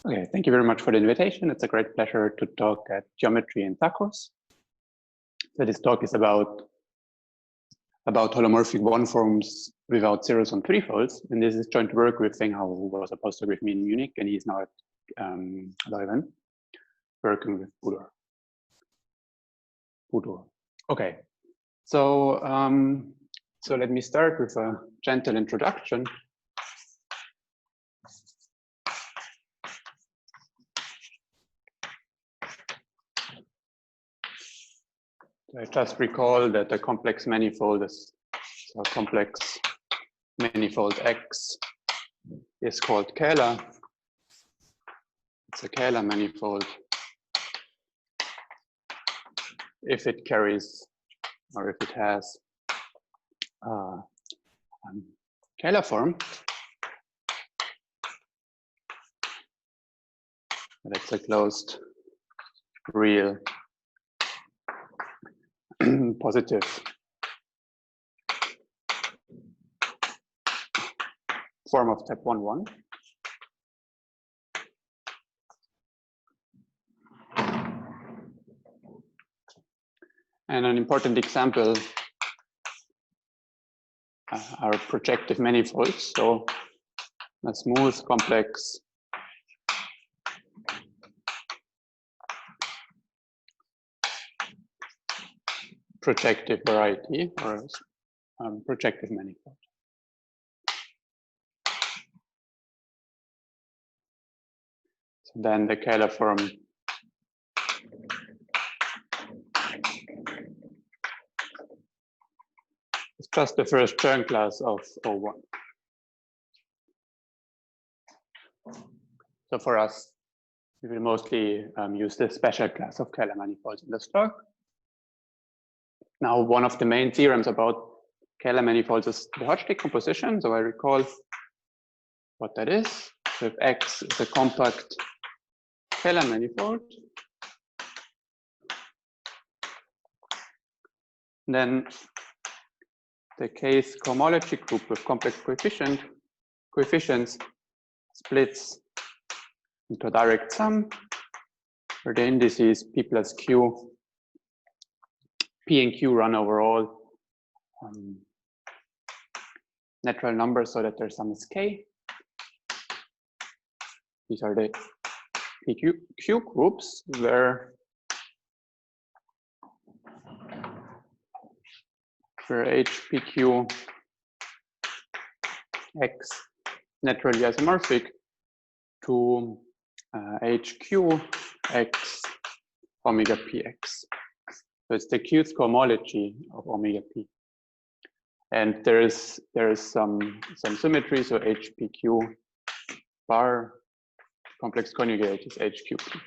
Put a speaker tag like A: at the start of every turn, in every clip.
A: Okay, thank you very much for the invitation. It's a great pleasure to talk at Geometry and Tacos. So this talk is about holomorphic one-forms without zeros on threefolds, and this is joint work with Feng Hao, who was a postdoc with me in Munich, and he's now at Leuven, working with Budor. Okay, so so let me start with a gentle introduction. I just recall that a complex manifold is a complex manifold X is called Kähler. It's a Kähler manifold if it carries or if it has Kähler form. That's a closed real positive form of type 1,1. And an important example are projective manifolds. So a smooth, complex projective variety or projective manifold. So then the Kähler form is just the first Chern class of O1. So for us, we will mostly use the special class of Kähler manifolds in this talk. Now, one of the main theorems about Kähler manifolds is the Hodge decomposition. So I recall what that is. So if X is a compact Kähler manifold, then the case cohomology group with complex coefficients splits into a direct sum, where the indices P plus Q, P and Q run over all natural numbers so that their sum is K. These are the PQ groups where HPQ X naturally isomorphic to HQ X omega PX. So it's the Q's cohomology of omega P. And there is some symmetry, so HPQ bar complex conjugate is HQP.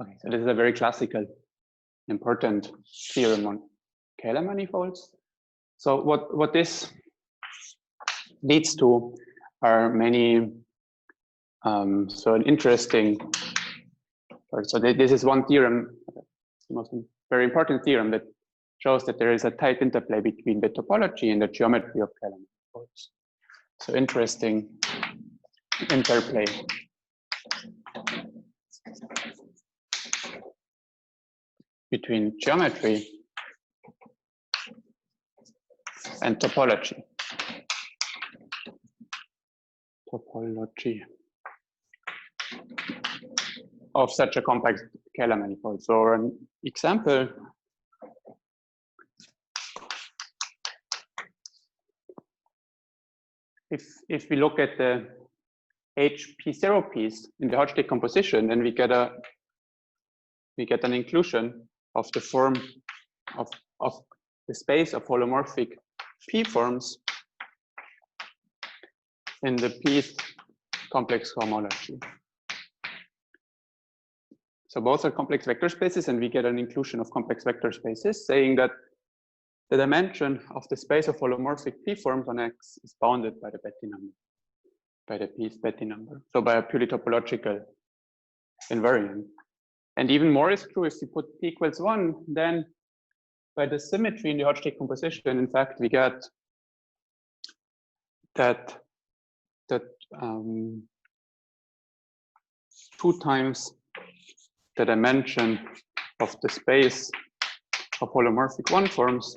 A: Okay, so this is a very classical, important theorem on Kähler manifolds. So what this leads to are many, so an interesting, so this is one theorem, the most very important theorem that shows that there is a tight interplay between the topology and the geometry of Kähler manifolds. So interesting interplay. Between geometry and topology. Topology of such a compact Kähler manifold. So an example, if we look at the HP0 piece in the Hodge decomposition, then we get an inclusion of the form of the space of holomorphic P forms in the Pth complex cohomology. So both are complex vector spaces, and we get an inclusion of complex vector spaces, saying that the dimension of the space of holomorphic P forms on X is bounded by the Betti number, by the Pth Betti number. So by a purely topological invariant. And even more is true if you put p equals 1, then by the symmetry in the Hodge decomposition, in fact, we get that 2 times the dimension of the space of holomorphic one forms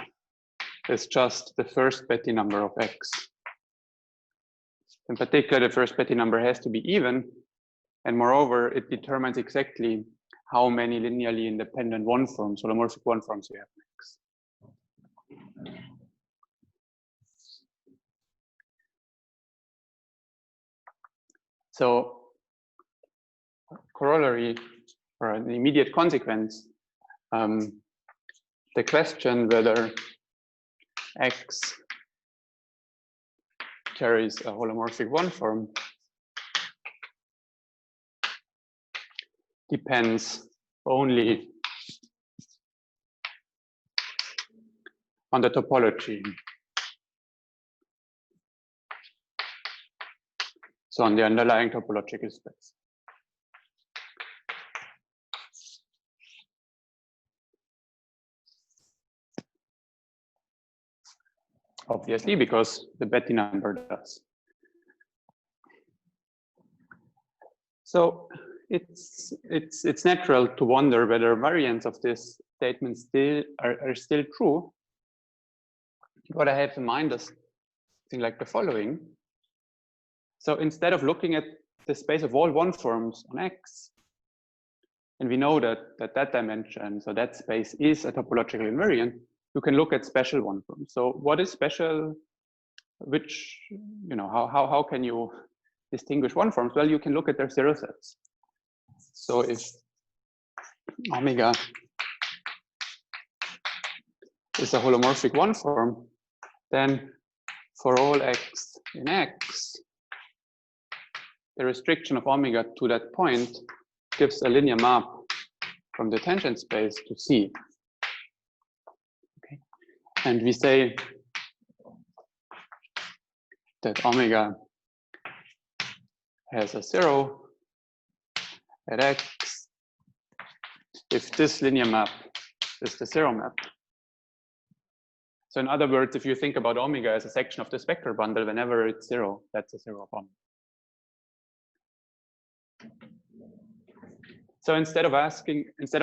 A: is just the first Betti number of X. In particular, the first Betti number has to be even, and moreover, it determines exactly how many linearly independent one forms, holomorphic one forms we have in X. So, corollary or an immediate consequence, the question whether X carries a holomorphic one form depends only on the topology. So on the underlying topological space. Obviously, because the Betti number does. So it's natural to wonder whether variants of this statement are still true. What I have in mind is something like the following. So instead of looking at the space of all one forms on X, and we know that dimension, so that space is a topological invariant, you can look at special one forms. So what is special? Which, how can you distinguish one forms? Well, you can look at their zero sets. So if omega is a holomorphic one form, then for all X in X, the restriction of omega to that point gives a linear map from the tangent space to C. Okay. And we say that omega has a 0 at X if this linear map is the 0 map. So in other words, if you think about omega as a section of the spectral bundle, whenever it's 0, that's a 0 of omega. So instead of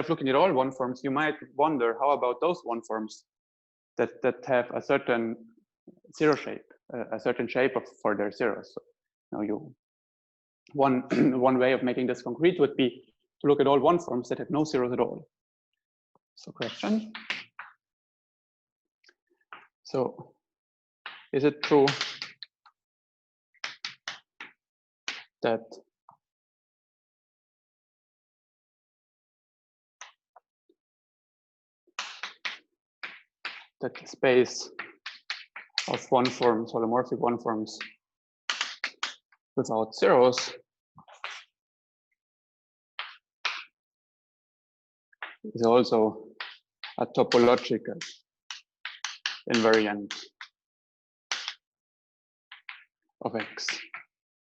A: looking at all one forms, you might wonder, how about those one forms that have a certain zero shape, a certain shape for their zeros? So, one way of making this concrete would be to look at all one forms that have no zeros at all. So question. So is it true that the space of one forms, holomorphic one forms without zeros is also a topological invariant of X?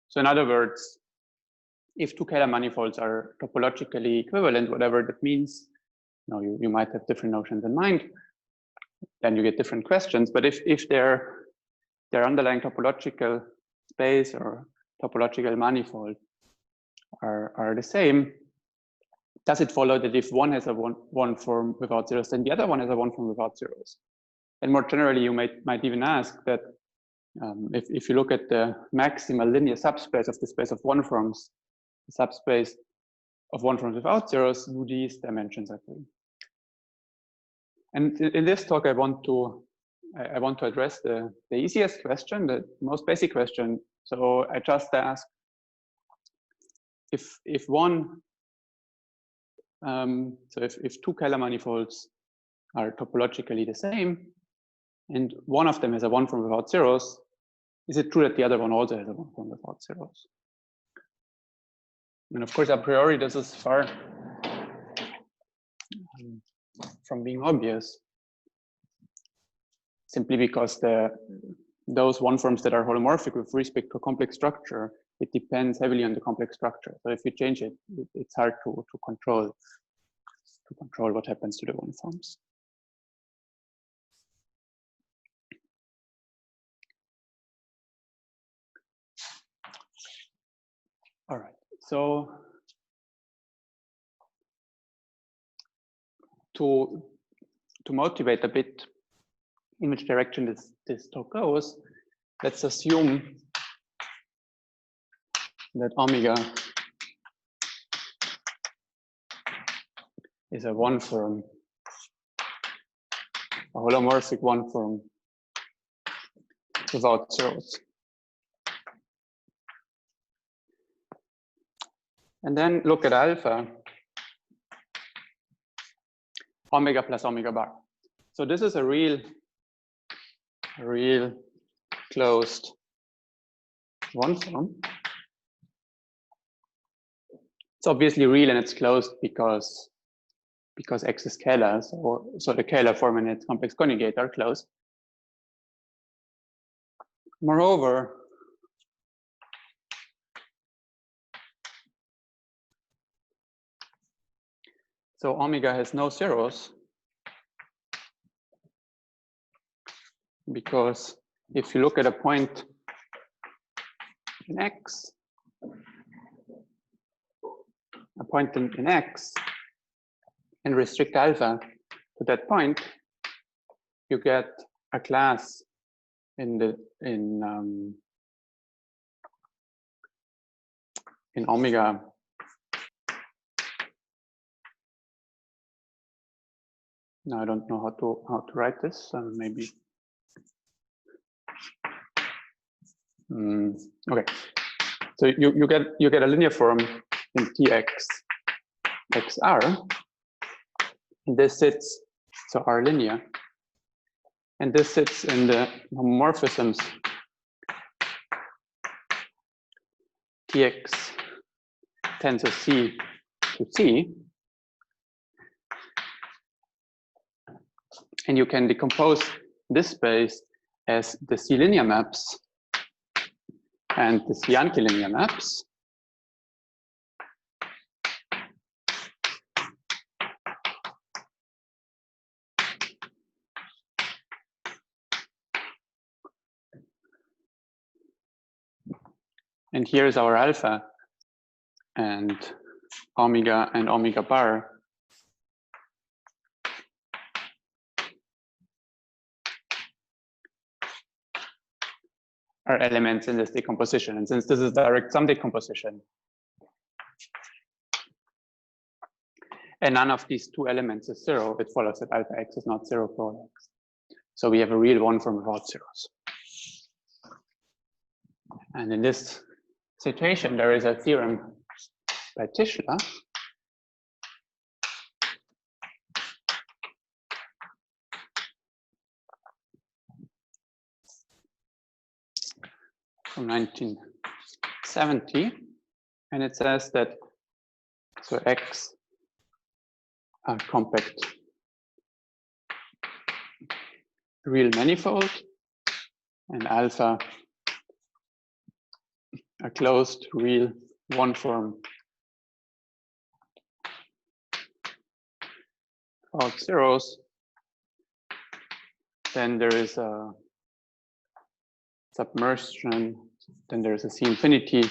A: So in other words, if two Kähler manifolds are topologically equivalent, whatever that means, you might have different notions in mind, then you get different questions. But if their underlying topological space or topological manifold are the same, does it follow that if one has a one form without zeros, then the other one has a one form without zeros? And more generally, you might even ask that if you look at the maximal linear subspace of the space of one forms, the subspace of one forms without zeros, do these dimensions agree? And in this talk, I want to address the easiest question, the most basic question. So I just ask if two Kähler manifolds are topologically the same, and one of them has a one form without zeros, is it true that the other one also has a one form without zeros? And of course, a priori, this is far from being obvious, simply because those one forms that are holomorphic with respect to a complex structure, it depends heavily on the complex structure. So if you change it, it's hard to control. to control what happens to the one forms. All right, so to motivate a bit in which direction this talk goes, let's assume that omega is a one form, a holomorphic one form without zeros. And then look at alpha, omega plus omega bar. So this is a real closed one form. It's obviously real and it's closed because X is scalar, so the scalar form and its complex conjugate are closed. Moreover, so omega has no zeros because if you look at a point in X, in X, and restrict alpha to that point, you get a class in omega now I don't know how to write this, maybe okay, so you get a linear form in Tx xr, and this sits, so R linear, and this sits in the homomorphisms Tx tensor C to C, and you can decompose this space as the C linear maps and the C antilinear maps. And here is our alpha and omega bar. Are elements in this decomposition. And since this is direct sum decomposition, and none of these two elements is zero, it follows that alpha x is not zero for all x. So we have a real one form without zeros. And in this situation, there is a theorem by Tischler from 1970, and it says that so X are compact real manifold, and alpha a closed real one form without zeros. Then there is a submersion, then there is a C infinity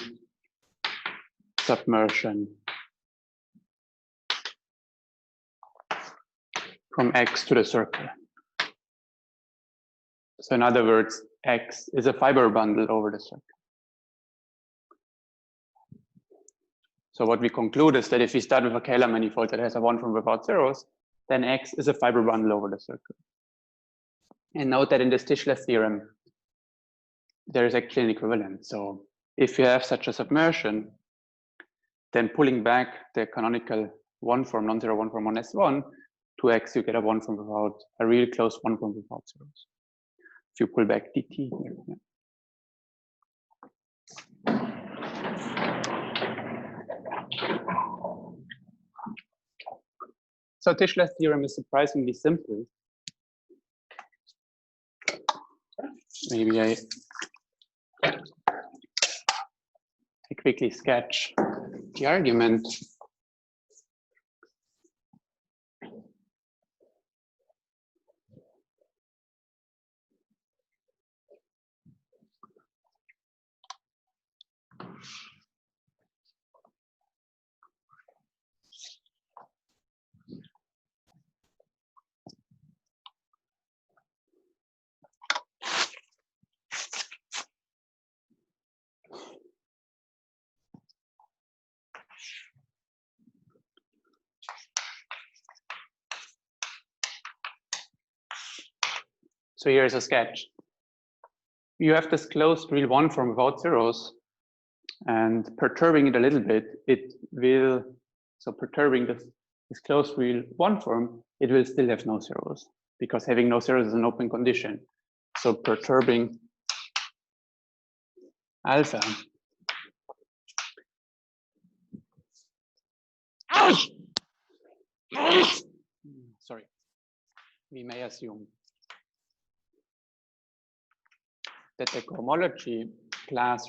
A: submersion from X to the circle. So in other words, X is a fiber bundle over the circle. So what we conclude is that if we start with a Kähler manifold that has a one form without zeros, then X is a fiber bundle over the circle. And note that in this Tischler theorem, there is actually an equivalent. So if you have such a submersion, then pulling back the canonical one form, non-zero one form on S1 to X, you get a one form without a real close one form without zeros. If you pull back dt here. Yeah. So Tischler's theorem is surprisingly simple. Maybe I quickly sketch the argument. So here's a sketch. You have this closed real one form without zeros, and perturbing it a little bit, it will, so perturbing this closed real one form, it will still have no zeros, because having no zeros is an open condition. So perturbing alpha. Sorry, we may assume that the cohomology class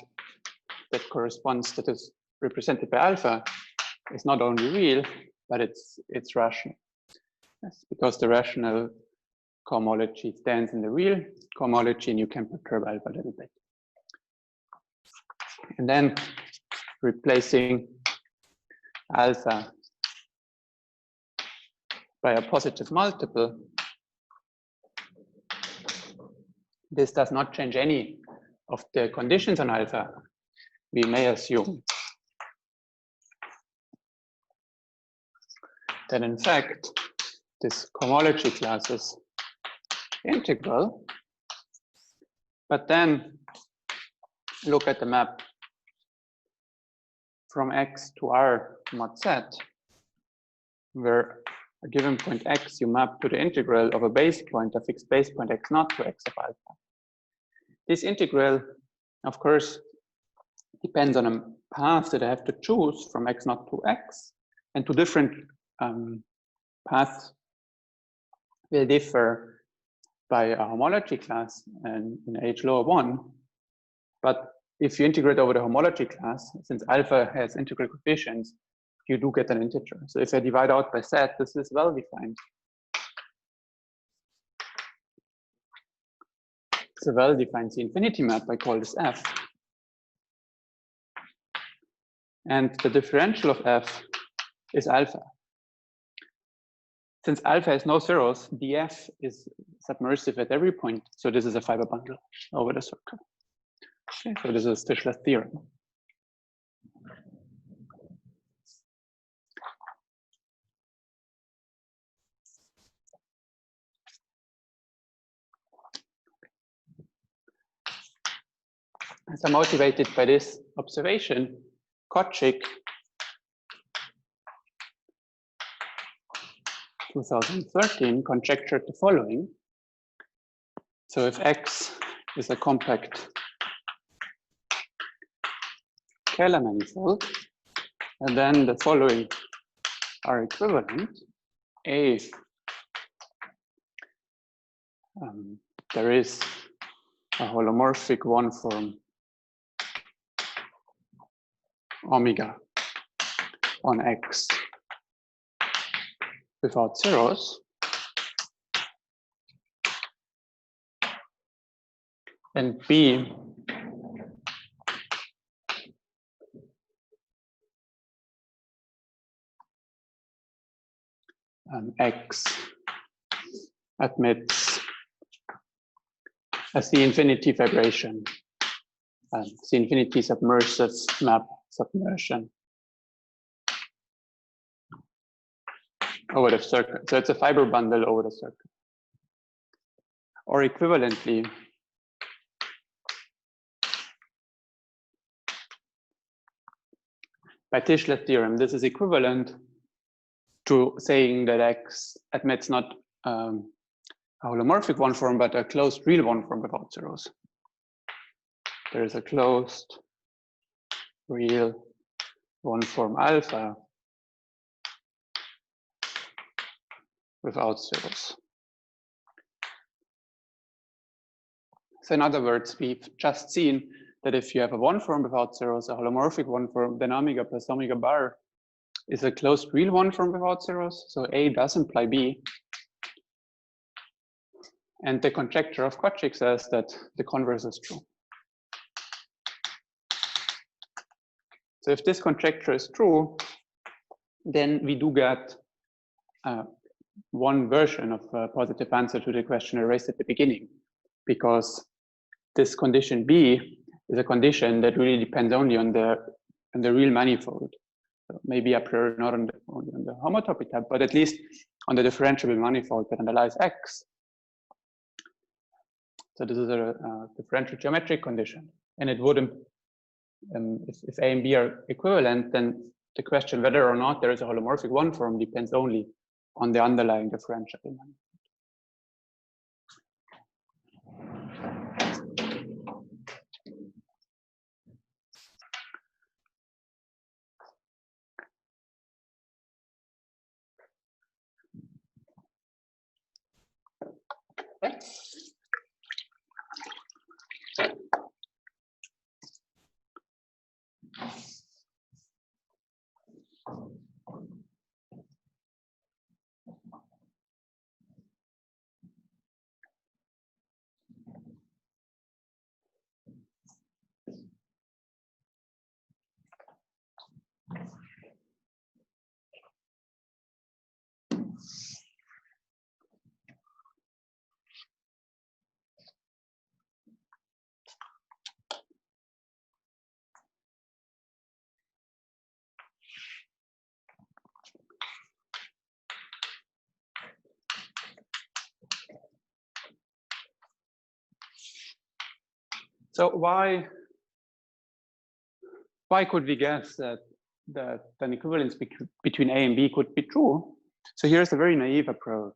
A: that corresponds, that is represented by alpha, is not only real, but it's rational. Yes, because the rational cohomology stands in the real cohomology, and you can perturb alpha a little bit. And then replacing alpha by a positive multiple, this does not change any of the conditions on alpha. We may assume that in fact this cohomology class is integral, but then look at the map from X to R mod Z, where a given point X you map to the integral of a base point, a fixed base point X naught to X of alpha. This integral, of course, depends on a path that I have to choose from X naught to X, and two different paths will differ by a homology class and in H lower 1. But if you integrate over the homology class, since alpha has integral coefficients, you do get an integer. So if I divide out by Z, this is well defined. It's a well-defined C-infinity map. I call this F. And the differential of F is alpha. Since alpha has no zeros, dF is submersive at every point. So this is a fiber bundle over the circle. Okay, so this is Stichler's theorem. As I'm motivated by this observation, Kotchik 2013 conjectured the following. So if X is a compact scalar manifold, and then the following are equivalent. A, there is a holomorphic one form omega on X without zeros, and B, X admits a C-infinity vibration, C-infinity submersive map submersion over the circle. So it's a fiber bundle over the circle. Or equivalently, by Stichler's theorem, this is equivalent to saying that X admits not a holomorphic one form, but a closed real one form without zeros. There is a closed real one form alpha without zeros. So in other words, we've just seen that if you have a one form without zeros, a holomorphic one form, then omega plus omega bar is a closed real one form without zeros. So A does imply B. And the conjecture of Kotchik says that the converse is true. So if this conjecture is true, then we do get one version of a positive answer to the question I raised at the beginning, because this condition B is a condition that really depends only on the real manifold. So maybe a priori not only on the homotopy type, but at least on the differentiable manifold that underlies X. So this is a differential geometric condition, and it would, if A and B are equivalent, then the question whether or not there is a holomorphic one form depends only on the underlying differential. So why could we guess that an equivalence between A and B could be true? So here's a very naive approach.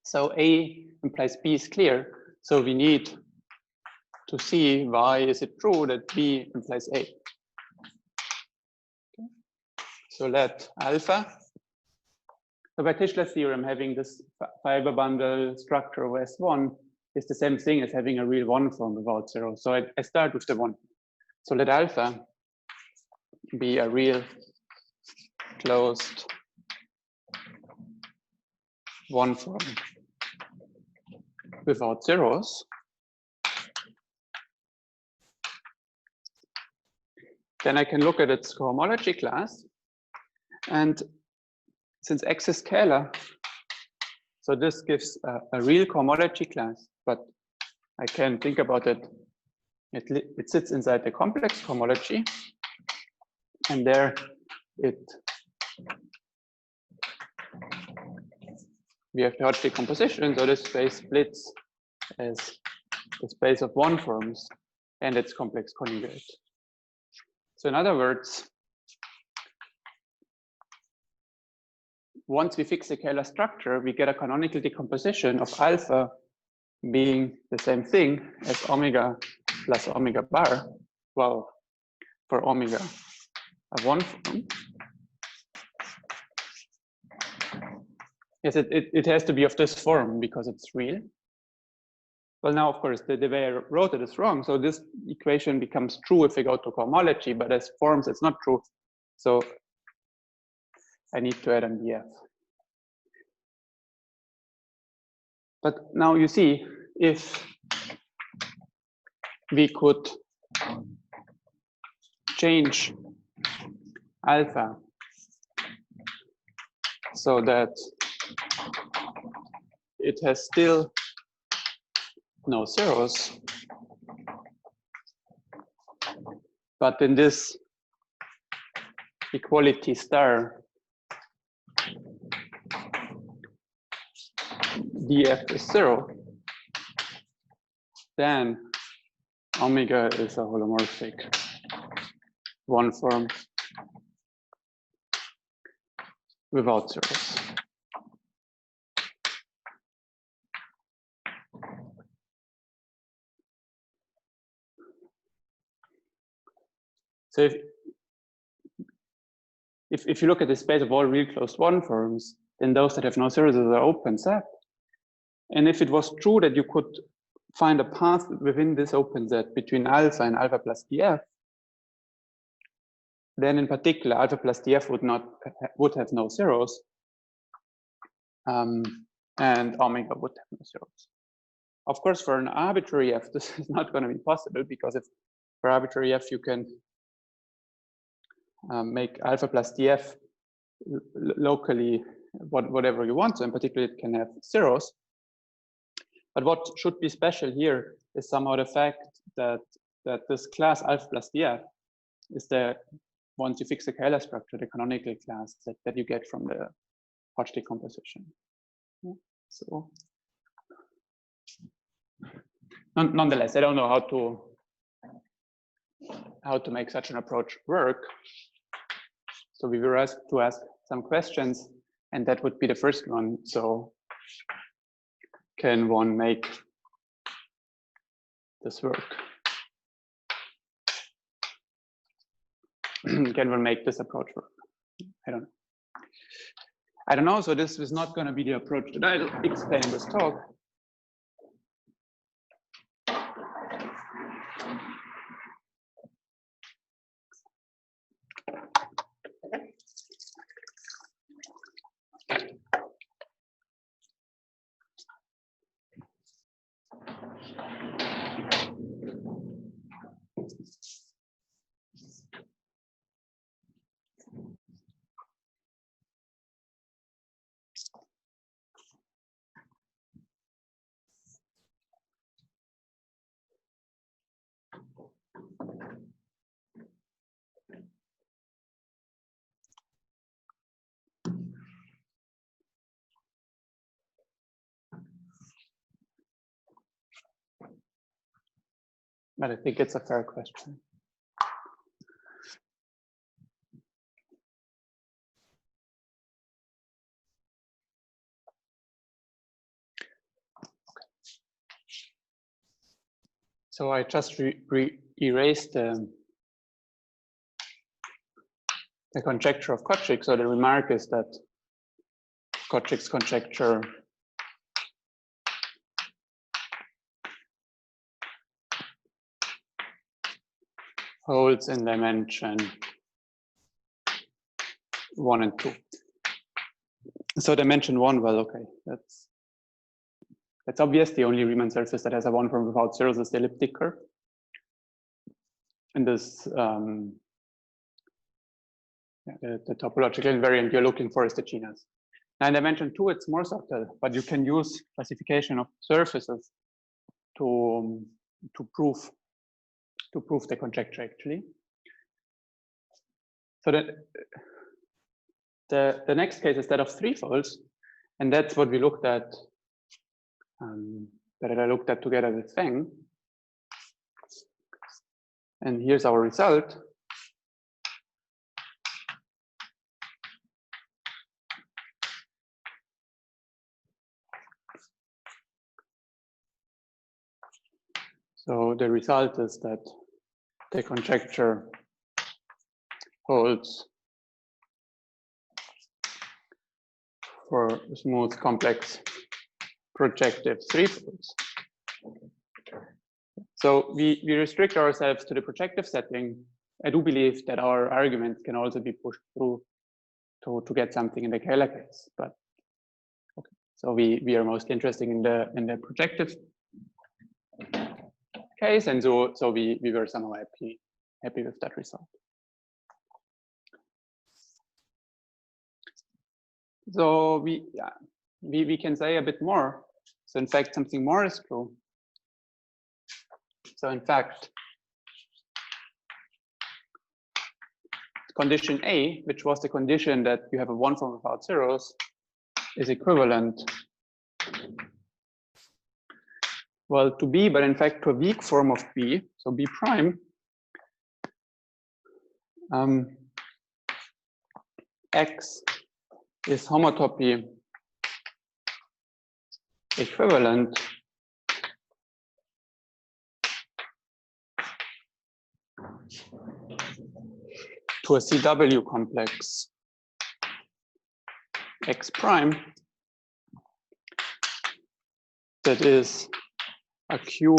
A: So A implies B is clear. So we need to see why is it true that B implies A. Okay. So let alpha. So by Tischler's theorem, having this fiber bundle structure of S1 is the same thing as having a real one form without zero. So I start with the one. So let alpha be a real closed one form without zeros. Then I can look at its cohomology class. And since X is scalar, so this gives a real cohomology class, but I can think about it. It sits inside the complex cohomology, and there we have the Hodge decomposition. So this space splits as the space of one forms and its complex conjugate. So in other words, once we fix the Kähler structure, we get a canonical decomposition of alpha being the same thing as omega plus omega bar. Well, for omega, a one form. Yes, it has to be of this form because it's real. Well, now, of course, the way I wrote it is wrong. So this equation becomes true if we go to cohomology, but as forms, it's not true. So I need to add an df. But now you see, if we could change alpha so that it has still no zeros, but in this equality star, df is 0, then omega is a holomorphic one form without zeros. So if you look at the space of all real closed one forms, then those that have no zeros are open set. And if it was true that you could find a path within this open set between alpha and alpha plus df, then in particular alpha plus df would have no zeros, and omega would have no zeros. Of course, for an arbitrary f, this is not going to be possible, because if for arbitrary f you can make alpha plus df locally whatever you want, so in particular it can have zeros. But what should be special here is somehow the fact that this class alpha plus df is the, once you fix the Kähler structure, the canonical class that you get from the Hodge decomposition. Yeah. So Nonetheless, I don't know how to make such an approach work. So we were asked to ask some questions, and that would be the first one. So can one make this work? Can one make this approach work? I don't know. So this is not going to be the approach that I'll explain in this talk. But I think it's a fair question. So I just erased the conjecture of Kochik. So the remark is that Kochik's conjecture holds in dimension 1 and 2. So dimension 1, well, okay, that's obvious. The only Riemann surface that has a 1 form without zeros is the elliptic curve. And this, the topological invariant you're looking for is the genus. Now in dimension 2, it's more subtle, but you can use classification of surfaces to prove the conjecture actually. So that the next case is that of threefolds, and that's what we looked at. That I looked at together with Feng. And here's our result. So the result is that the conjecture holds for smooth complex projective threefolds. So we restrict ourselves to the projective setting. I do believe that our arguments can also be pushed through to get something in the Kähler case, but okay. So we are most interested in the projective case, and so we were somehow happy with that result. So we can say a bit more. So in fact, something more is true. So in fact, condition A, which was the condition that you have a 1 form without zeros, is equivalent, well, to B, but in fact to a weak form of B, so B prime. X is homotopy equivalent to a CW complex X prime that is a Q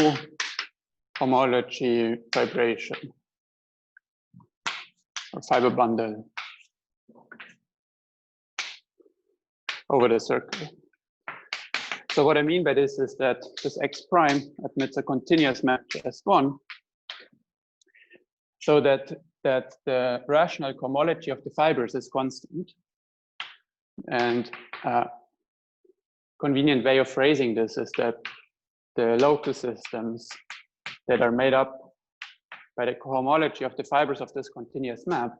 A: homology vibration or fiber bundle over the circle. So what I mean by this is that this X prime admits a continuous map to S1, so that the rational cohomology of the fibers is constant. And a convenient way of phrasing this is that the local systems that are made up by the cohomology of the fibers of this continuous map,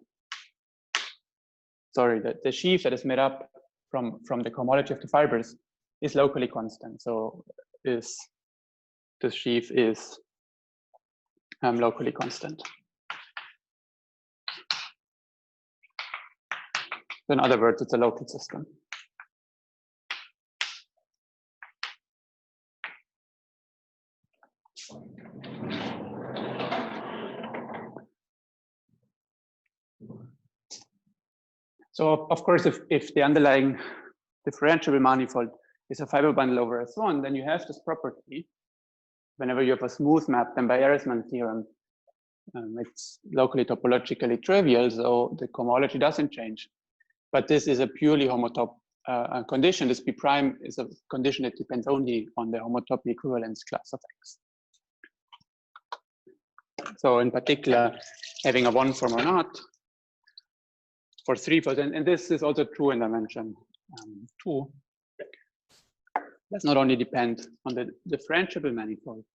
A: sorry, the sheaf that is made up from the cohomology of the fibers is locally constant. So is this sheaf is locally constant. In other words, it's a local system. So of course, if the underlying differentiable manifold is a fiber bundle over S1, then you have this property. Whenever you have a smooth map, then by Ehresmann theorem, it's locally topologically trivial, so the cohomology doesn't change. But this is a purely homotop condition. This B prime is a condition that depends only on the homotopy equivalence class of X. So in particular, having a one form or not for threefolds, and this is also true in dimension 2, does not only depend on the differentiable manifold,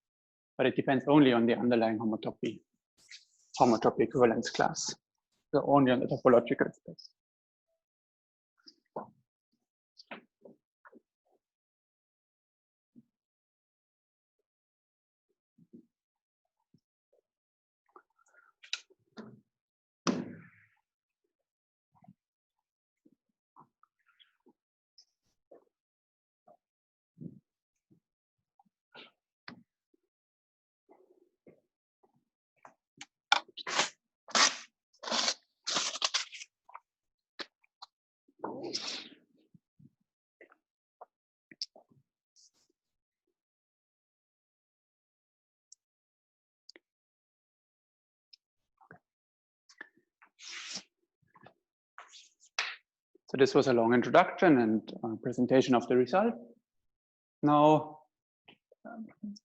A: but it depends only on the underlying homotopy equivalence class, so only on the topological space. So this was a long introduction and presentation of the result. Now,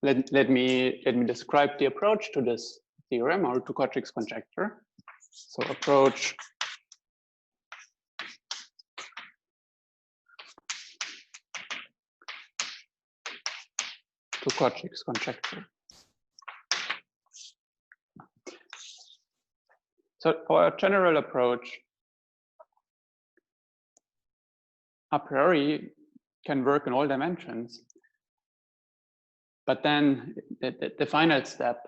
A: let me describe the approach to this theorem or to Kotrick's conjecture. So approach to Kotrick's conjecture. So our general approach a priori can work in all dimensions, but then the final step,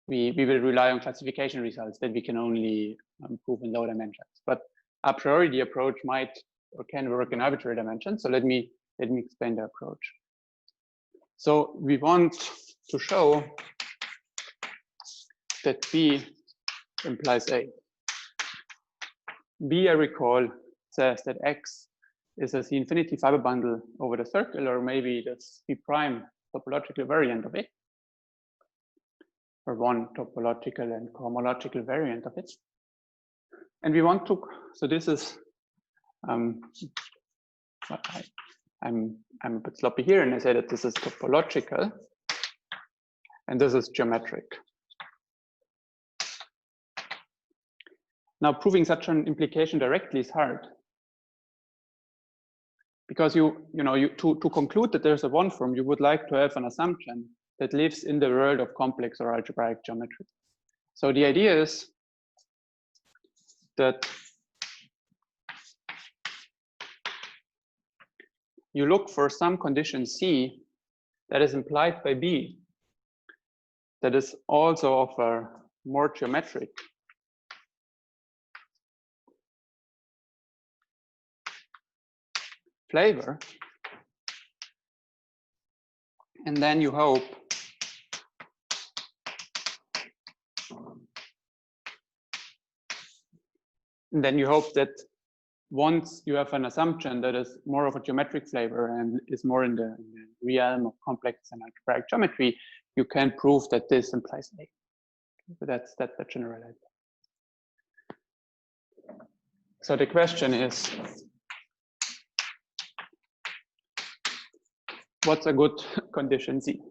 A: we will rely on classification results that we can only prove in low dimensions. But a priori, the approach might or can work in arbitrary dimensions. So let me explain the approach. So we want to show that B implies A. B, I recall, says that X is a C-infinity fiber bundle over the circle, or maybe this B prime topological variant of it, or one topological and cohomological variant of it. And we want to, so this is, I'm a bit sloppy here, and I say that this is topological, and this is geometric. Now, proving such an implication directly is hard, because to conclude that there's a one form, you would like to have an assumption that lives in the world of complex or algebraic geometry. So the idea is that you look for some condition C that is implied by B that is also of a more geometric flavor, and then you hope that once you have an assumption that is more of a geometric flavor and is more in the realm of complex and algebraic geometry, you can prove that this implies A. So that's the general idea. So the question is, what's a good condition C?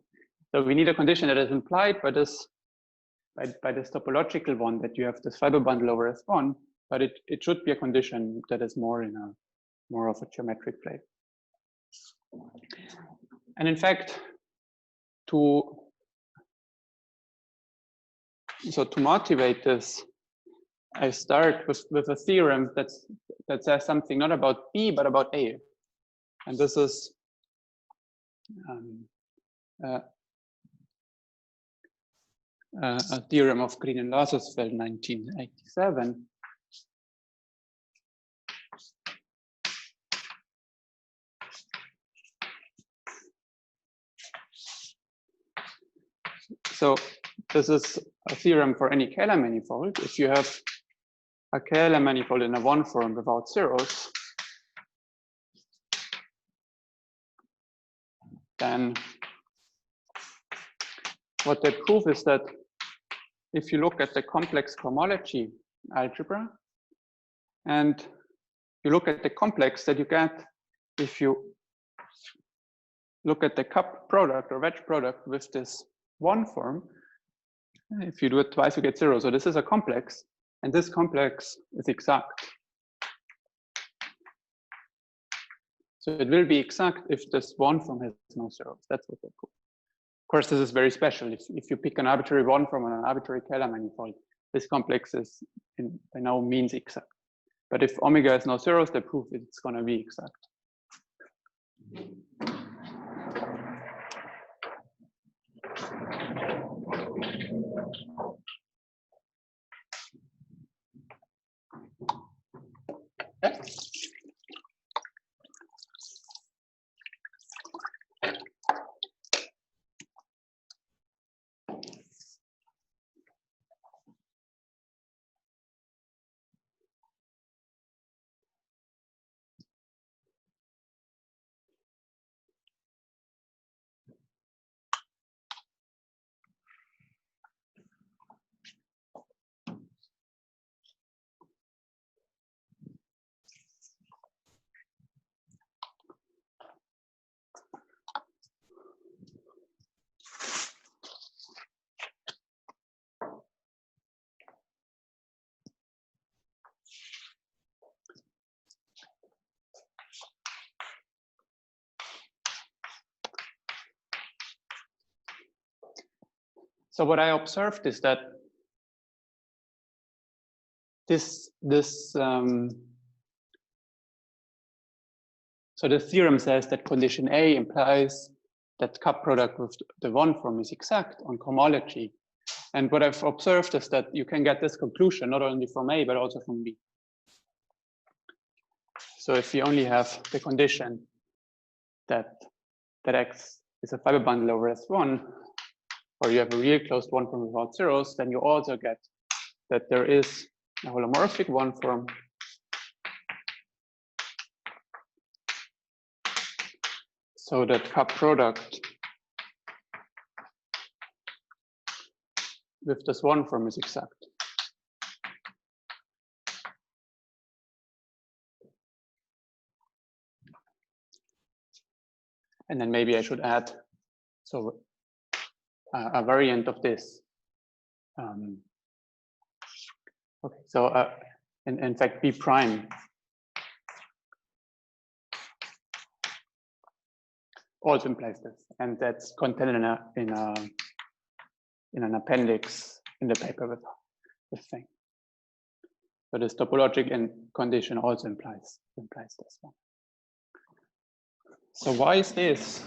A: So we need a condition that is implied by this topological one, that you have this fiber bundle over S1, but it should be a condition that is more in a more of a geometric flavor. And in fact, to motivate this, I start with a theorem that says something not about B but about A, and this is a theorem of Green and Lazarsfeld, 1987. So this is a theorem for any Kähler manifold. If you have a Kähler manifold in a one form without zeros, then what they prove is that if you look at the complex cohomology algebra and you look at the complex that you get if you look at the cup product or wedge product with this one form, if you do it twice, you get zero. So this is a complex, and this complex is exact. So it will be exact if this one form has no zeros. That's what they prove. Of course, this is very special. If you pick an arbitrary one form and an arbitrary Kähler manifold, this complex is by no means exact. But if omega has no zeros, they prove it's going to be exact. So what I observed is that so the theorem says that condition A implies that cup product with the one form is exact on cohomology. And what I've observed is that you can get this conclusion not only from A, but also from B. So if you only have the condition that X is a fiber bundle over S1, or you have a real closed one form without zeros, then you also get that there is a holomorphic one form so that cup product with this one form is exact. And then maybe I should add so a variant of this. Okay, so in fact, B prime also implies this, and that's contained in an appendix in the paper with this thing. So this topologic and condition also implies this one. So why is this?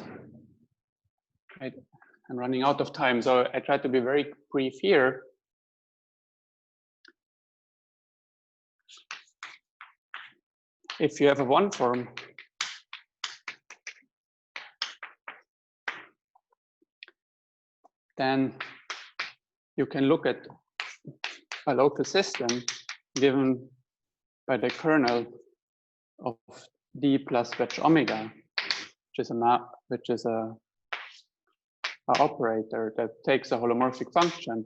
A: I'm running out of time, so I try to be very brief here. If you have a one form, then you can look at a local system given by the kernel of D plus wedge omega, which is a operator that takes a holomorphic function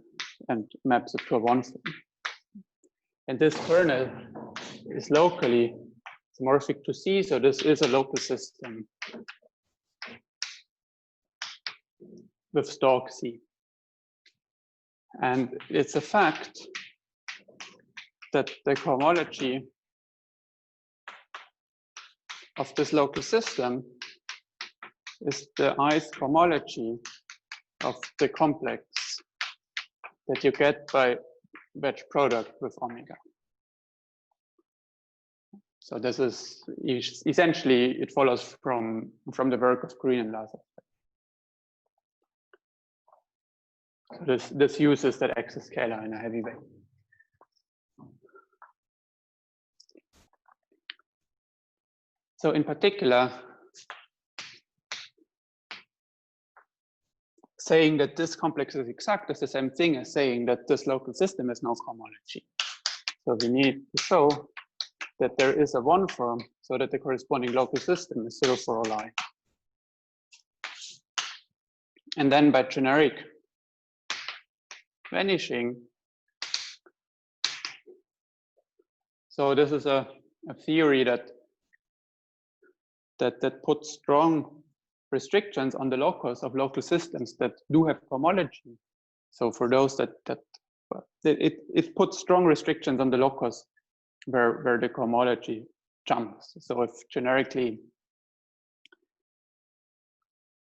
A: and maps it to a one form. And this kernel is locally morphic to C, so this is a local system with stalk C. And it's a fact that the cohomology of this local system is the ith cohomology of the complex that you get by wedge product with omega. So this is essentially, it follows from the work of Green and Lazarsfeld. So this uses that X is scalar in a heavy way. So in particular, saying that this complex is exact is the same thing as saying that this local system has no cohomology. So we need to show that there is a one form so that the corresponding local system is 0 for all I. And then by generic vanishing, so this is a theory that puts strong restrictions on the locus of local systems that do have cohomology. So for those it puts strong restrictions on the locus where the cohomology jumps. So if generically,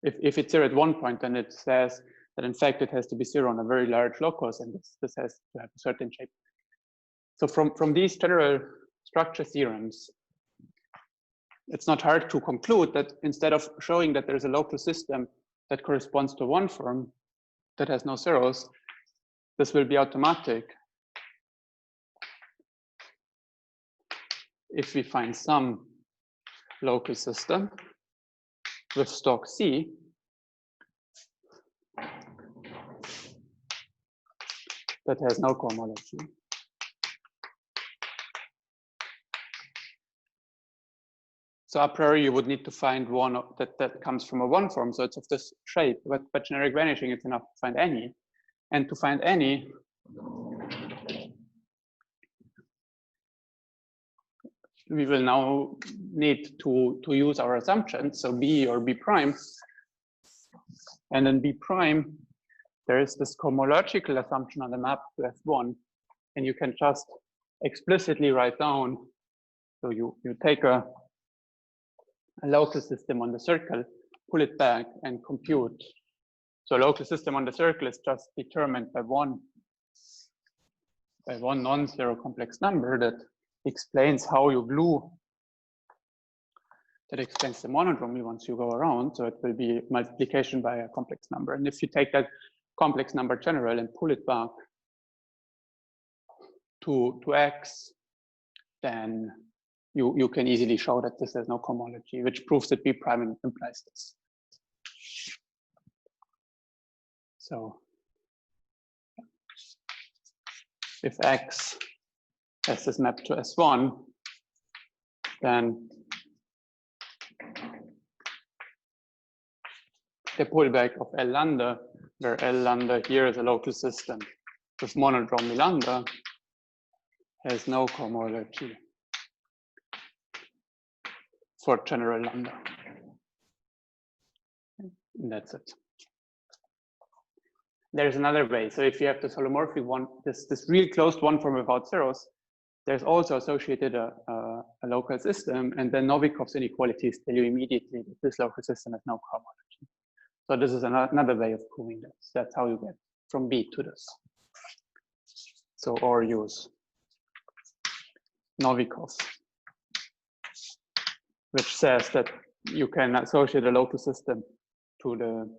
A: if it's 0 at one point, then it says that in fact it has to be 0 on a very large locus, and this has to have a certain shape. So from these general structure theorems, it's not hard to conclude that instead of showing that there's a local system that corresponds to one form that has no zeros, this will be automatic if we find some local system with stalk C that has no cohomology. So a priori, you would need to find one that comes from a one form, so it's of this shape. But generic vanishing, it's enough to find any. And to find any, we will now need to use our assumptions, so B or B prime. And in B prime, there is this cohomological assumption on the map to F1, and you can just explicitly write down, so you take a local system on the circle, pull it back and compute. So a local system on the circle is just determined by one non-zero complex number that explains how you glue, that explains the monodromy once you go around. So it will be multiplication by a complex number. And if you take that complex number general and pull it back to X, then you can easily show that this has no cohomology, which proves that B prime implies this. So if X has this map to S1, then the pullback of L lambda, where L lambda here is a local system with monodromy lambda, has no cohomology for general lambda. And that's it. There's another way. So if you have this holomorphic one, this real closed one form without zeros, there's also associated a local system, and then Novikov's inequalities tell you immediately that this local system has no cohomology. So this is another way of proving this. That's how you get from B to this. So or use Novikov, which says that you can associate a local system to the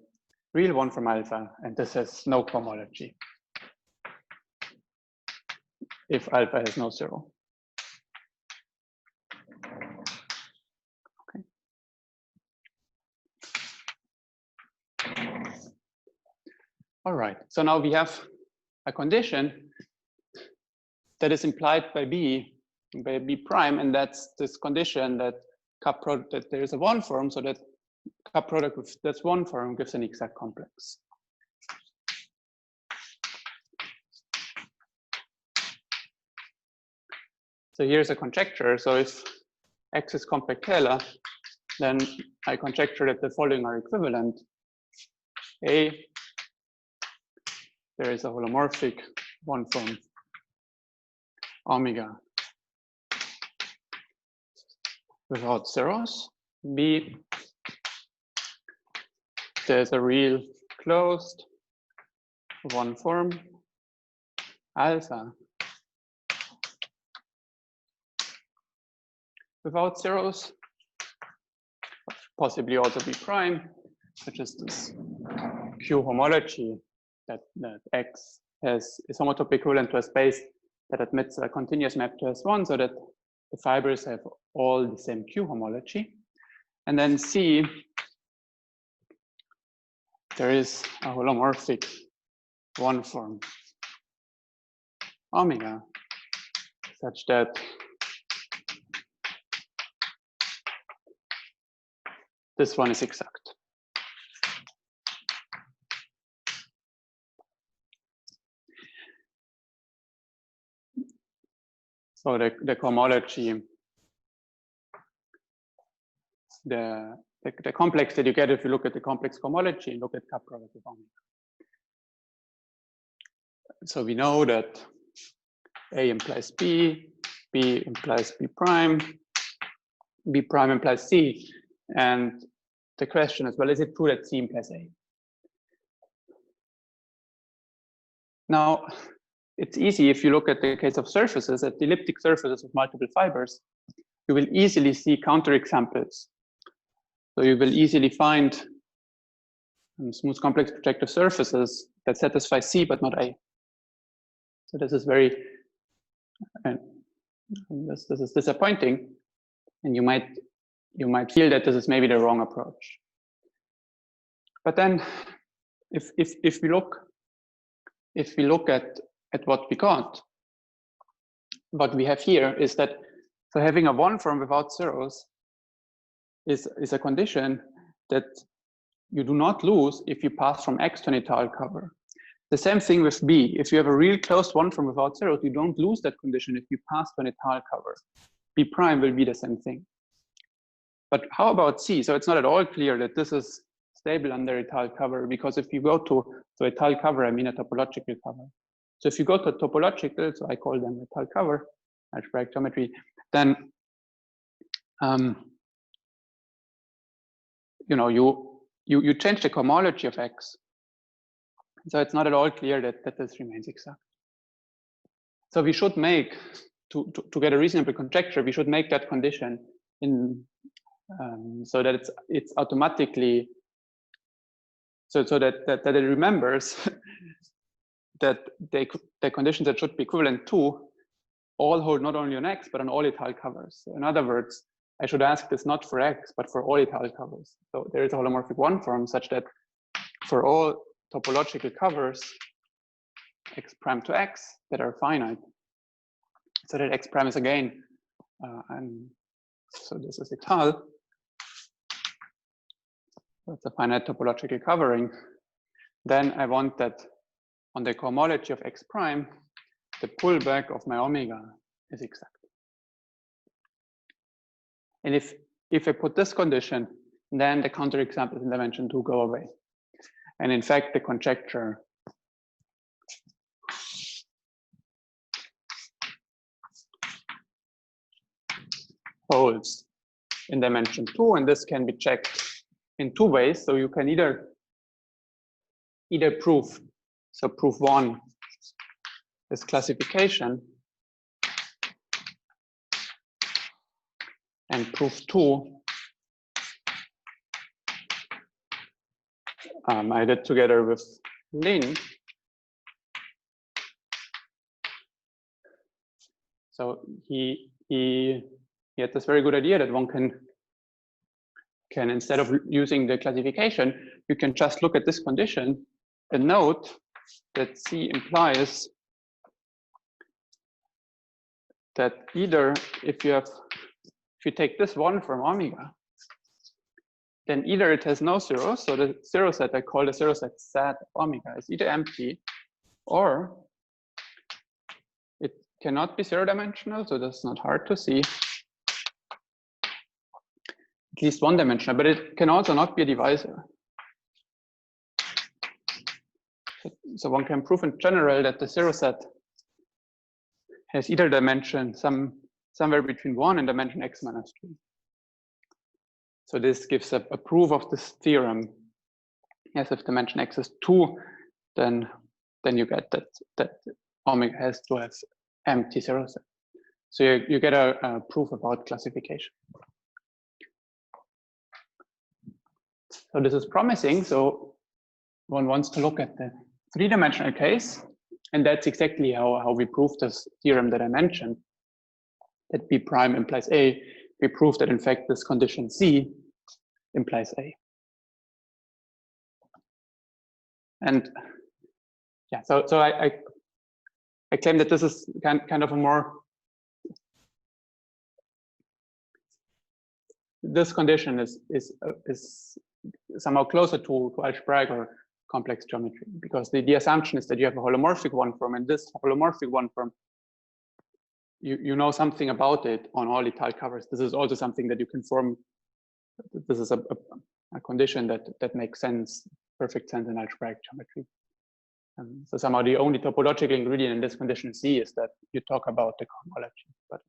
A: real one from alpha, and this has no cohomology if alpha has no zero. Okay. All right, so now we have a condition that is implied by B prime, and that's this condition that that there is a one form, so that cup product with this one form gives an exact complex. So here's a conjecture. So if X is compact scalar, then I conjecture that the following are equivalent. A, there is a holomorphic one form omega without zeros. B, there's a real closed one form alpha without zeros, possibly also B prime, which is this Q homology that X is homotopy equivalent to a space that admits a continuous map to S1, so that the fibers have all the same Q homology. And then C, there is a holomorphic one form omega such that this one is exact. So the cohomology, the complex that you get if you look at the complex cohomology and look at Capra with omega. So we know that A implies B, B implies B prime implies C. And the question is, well, is it true that C implies A? Now, it's easy if you look at the case of surfaces, at the elliptic surfaces with multiple fibers, you will easily see counterexamples. So you will easily find smooth complex projective surfaces that satisfy C but not A. So this is very, this is disappointing, and you might feel that this is maybe the wrong approach. But then, if we look at what we got, what we have here is that so having a one form without zeros is a condition that you do not lose if you pass from X to an étale cover. The same thing with B. If you have a real closed one form without zeros, you don't lose that condition if you pass to an étale cover. B prime will be the same thing. But how about C? So it's not at all clear that this is stable under étale cover, because if you go to étale cover, I mean a topological cover. So if you go to topological, so I call them étale cover, algebraic geometry, then you know, you change the cohomology of X. So it's not at all clear that this remains exact. So we should make, to get a reasonable conjecture, we should make that condition in so that it's automatically, so that it remembers that the conditions that should be equivalent to all hold not only on X but on all étale covers. So in other words, I should ask this not for X but for all étale covers. So there is a holomorphic one form such that for all topological covers X prime to X that are finite, so that X prime is again, and so this is étale. That's a finite topological covering. Then I want that on the cohomology of X prime, the pullback of my omega is exact. And if I put this condition, then the counterexamples in dimension 2 go away. And in fact, the conjecture holds in dimension 2, and this can be checked in two ways. So you can either prove, so proof 1 is classification, and proof 2 I did together with Lin. So he had this very good idea that one can instead of using the classification, you can just look at this condition and note that C implies that either if you take this one from omega, then either it has no zeros, so the zero set I call the zero set of omega is either empty, or it cannot be zero dimensional, so that's not hard to see. At least one dimensional, but it can also not be a divisor. So one can prove in general that the zero set has either dimension somewhere between 1 and dimension x minus 2. So this gives a proof of this theorem. Yes, if dimension x is 2, then you get that omega has to have empty zero set. So you get a proof about classification. So this is promising. So one wants to look at three-dimensional case, and that's exactly how we prove this theorem that I mentioned, that B prime implies A. We prove that in fact this condition C implies A. And yeah, so I claim that this is kind of a more, this condition is somehow closer to algebraic or complex geometry, because the assumption is that you have a holomorphic one form, and this holomorphic one form, you know something about it on all Ital covers. This is also something that you can form. This is a condition that makes sense, perfect sense in algebraic geometry. So somehow the only topological ingredient in this condition C is that you talk about the cohomology. But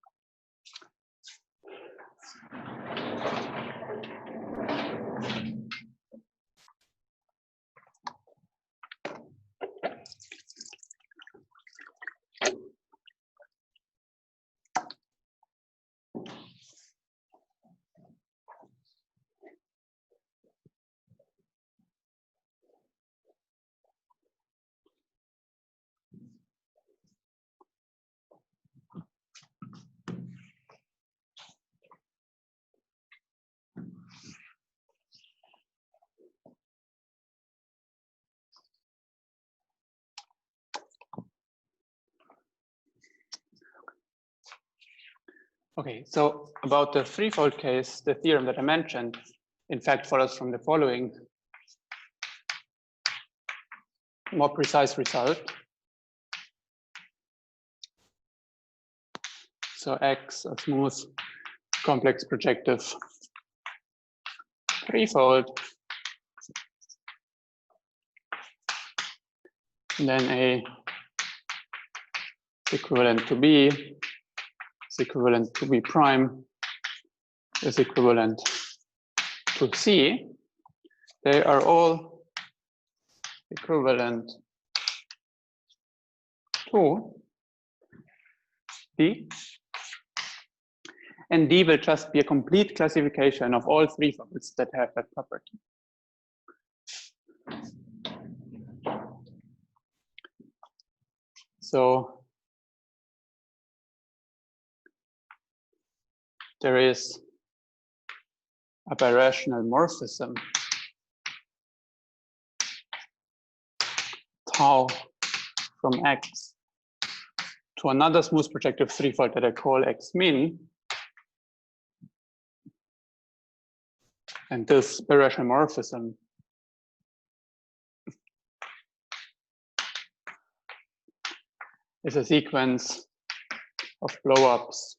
A: okay, so about the threefold case, the theorem that I mentioned, in fact, follows from the following more precise result. So X, a smooth complex projective threefold, and then A is equivalent to B, is equivalent to B prime, is equivalent to C. They are all equivalent to D. And D will just be a complete classification of all threefolds that have that property. So there is a birational morphism tau from X to another smooth projective threefold that I call X min. And this birational morphism is a sequence of blow-ups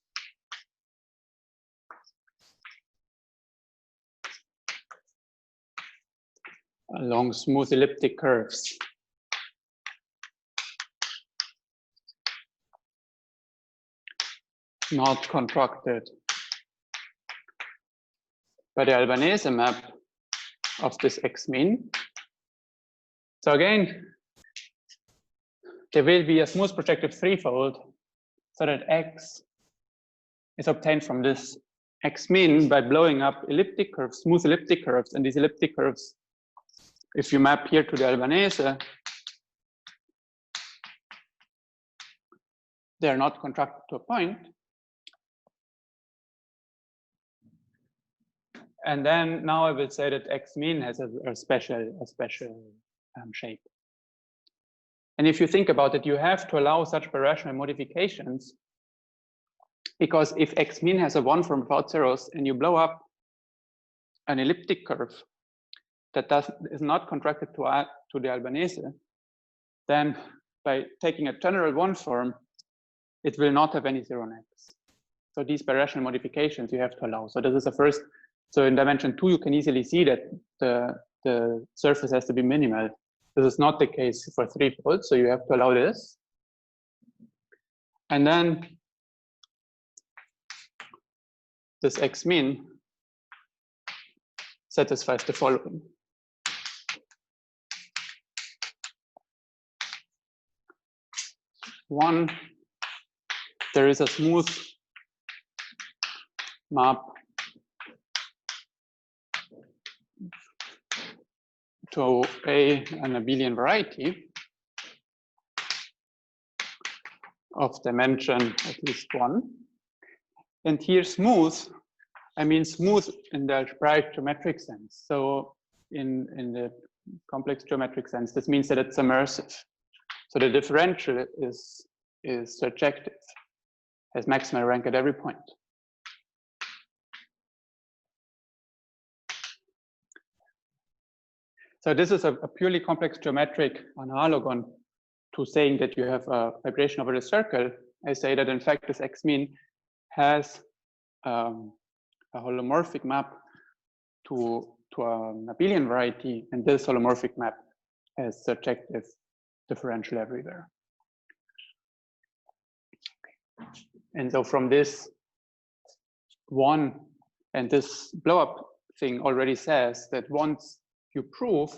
A: along smooth elliptic curves. Not constructed by the Albanese map of this X min. So again, there will be a smooth projective threefold so that X is obtained from this X min by blowing up elliptic curves, smooth elliptic curves, and these elliptic curves, if you map here to the Albanese, they are not contracted to a point. And then now I will say that X min has a special shape. And if you think about it, you have to allow such birational modifications, because if X min has a one form without zeros and you blow up an elliptic curve that is not contracted to the Albanese, then by taking a general one form, it will not have any zero on X. So these birational modifications you have to allow. So this is the first. So in dimension 2, you can easily see that the surface has to be minimal. This is not the case for threefold, so you have to allow this. And then this X min satisfies the following. One, there is a smooth map to an abelian variety. of dimension at least 1. And here smooth, I mean smooth in the algebraic geometric sense. So in the complex geometric sense, this means that it's immersive. So the differential is surjective, has maximal rank at every point. So this is a purely complex geometric analogon to saying that you have a vibration over the circle. I say that in fact this X mean has a holomorphic map to an abelian variety, and this holomorphic map has surjective differential everywhere. Okay. And so from this one, and this blow up thing already says that once you prove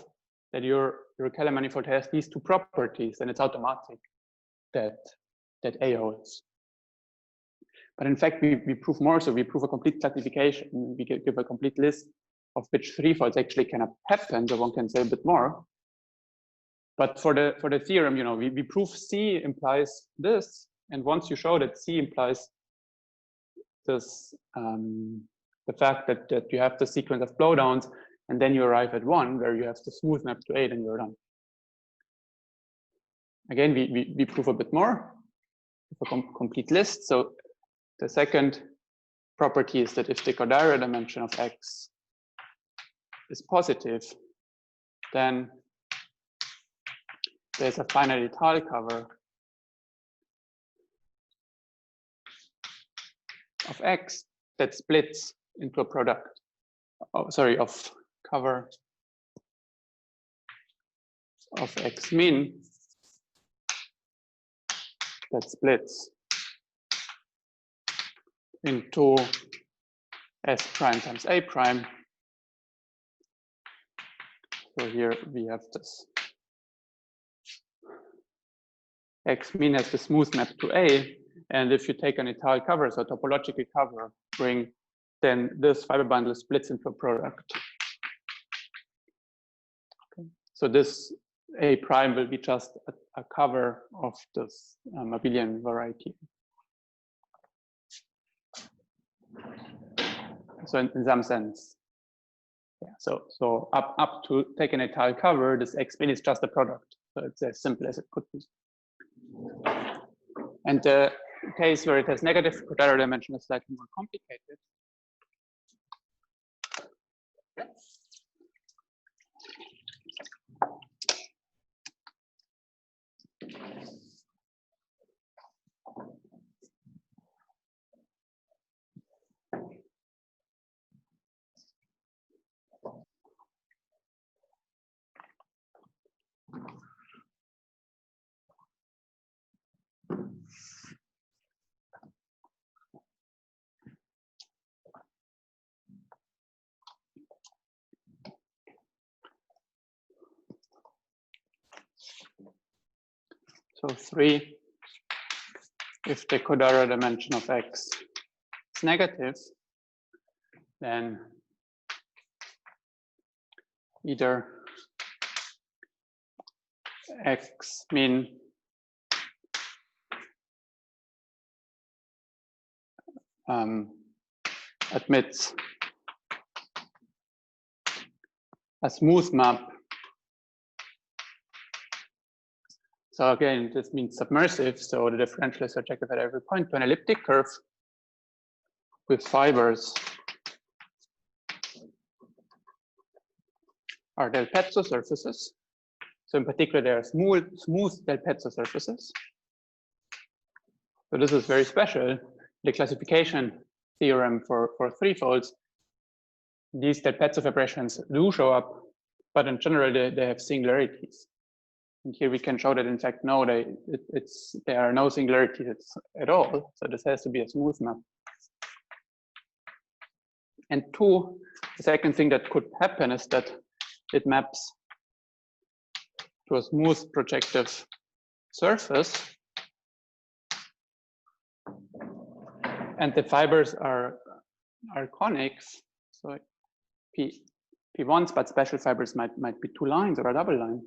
A: that your Keller manifold has these two properties, then it's automatic that A holds. But in fact, we prove more. So we prove a complete classification. We give a complete list of which threefolds actually can happen. So one can say a bit more. But for the theorem, you know, we prove C implies this, and once you show that C implies this, the fact that you have the sequence of blowdowns, and then you arrive at 1 where you have the smooth map to A, then you're done. Again, we prove a bit more, a complete list. So the second property is that if the Cordara dimension of X is positive, then there's a finite Ital cover of X that splits into a product, of cover of X min that splits into S prime times A prime. So here we have this X min has the smooth map to A, and if you take an Ital cover, so topological cover ring, then this fiber bundle splits into a product. Okay. So this A prime will be just a cover of this abelian variety. So in some sense, yeah. So up to take an Ital cover, this X min is just a product. So it's as simple as it could be. And the case where it has negative Cordara dimension is slightly more complicated. So 3, if the Cordara dimension of X is negative, then either X min admits a smooth map. So again, this means submersive. So the differential is surjective at every point to an elliptic curve with fibers are Del Pezzo surfaces. So in particular, there are smooth Del Pezzo surfaces. So this is very special. The classification theorem for threefolds, these Del Pezzo vibrations do show up, but in general, they have singularities. And here we can show that, in fact, no, there are no singularities at all. So this has to be a smooth map. And 2, the second thing that could happen is that it maps to a smooth projective surface. And the fibers are conics. So P1s, but special fibers might be 2 lines or a double line.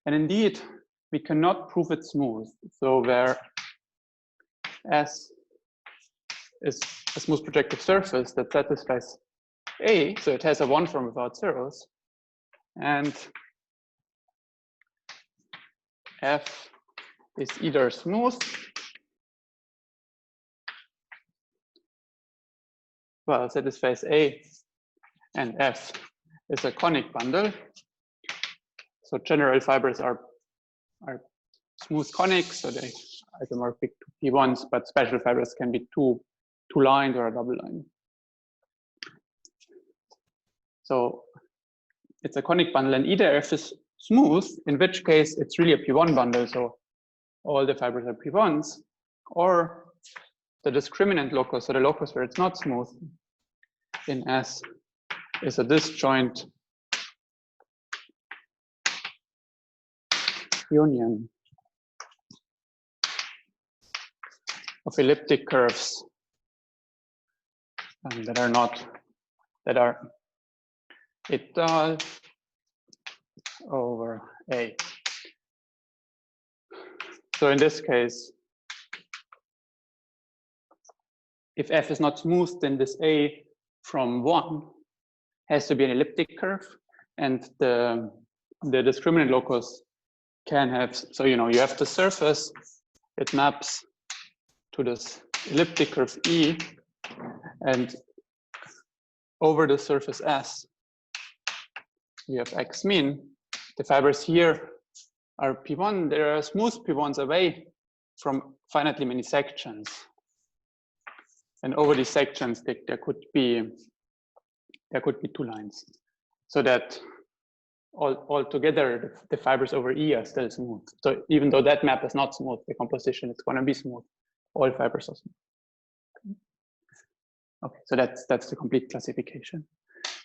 A: And indeed, we cannot prove it smooth. So where S is a smooth projective surface that satisfies A, so it has a one form without zeros, and F is either smooth, well, satisfies A, and F is a conic bundle. So general fibers are smooth conic, so they are isomorphic to P1s, but special fibers can be two lined or a double line. So it's a conic bundle, and either F is smooth, in which case it's really a P1 bundle, so all the fibers are P1s, or the discriminant locus, so the locus where it's not smooth in S is a disjoint union of elliptic curves that are etal over A. So in this case, if F is not smooth, then this A from 1 has to be an elliptic curve, and the discriminant locus can have, so you have the surface, it maps to this elliptic curve E, and over the surface S, we have X mean. The fibers here are P1, there are smooth P1s away from finitely many sections. And over these sections, there could be 2 lines. So that all together, the fibers over E are still smooth. So even though that map is not smooth, the composition is going to be smooth. All fibers are smooth. Okay, so that's the complete classification.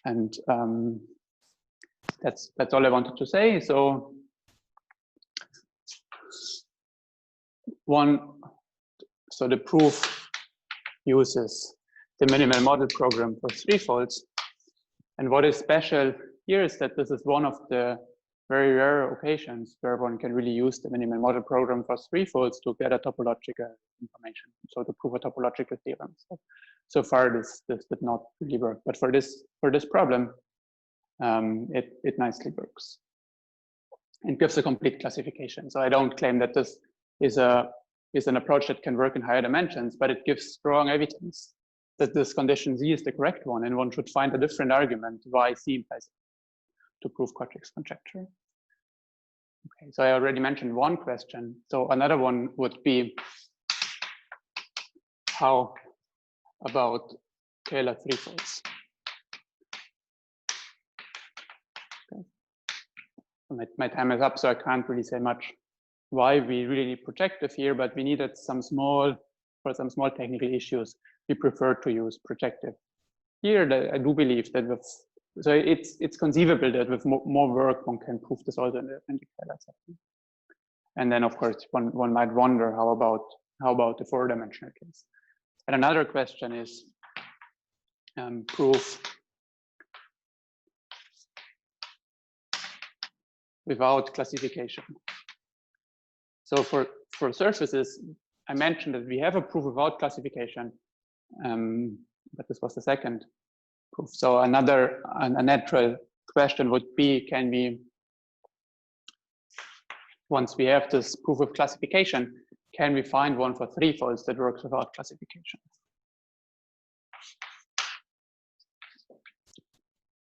A: And that's all I wanted to say. So the proof uses the minimal model program for threefolds. And what is special here is that this is one of the very rare occasions where one can really use the minimal model program for threefolds to get a topological information, so to prove a topological theorem. So far, this did not really work, but for this problem, it nicely works and gives a complete classification. So I don't claim that this is an approach that can work in higher dimensions, but it gives strong evidence that this condition Z is the correct one, and one should find a different argument why C implies to prove Quadratic's conjecture. Okay, so I already mentioned one question. So another one would be, how about scalar threefolds? Okay. My time is up, so I can't really say much why we really need projective here, but we needed for some small technical issues, we prefer to use projective. Here, I do believe that so it's conceivable that with more work, one can prove this also in the scalar setting. And then, of course, one might wonder, how about the 4-dimensional case? And another question is proof without classification. So for surfaces, I mentioned that we have a proof without classification, but this was the second proof. So a natural question would be, can we, once we have this proof of classification, can we find one for threefolds that works without classification?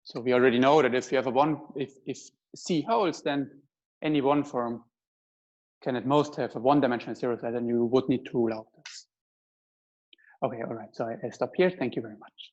A: So we already know that if you have if C holds, then any one form can at most have a 1-dimensional zero set, and you would need to rule out this. Okay, all right, so I stop here. Thank you very much.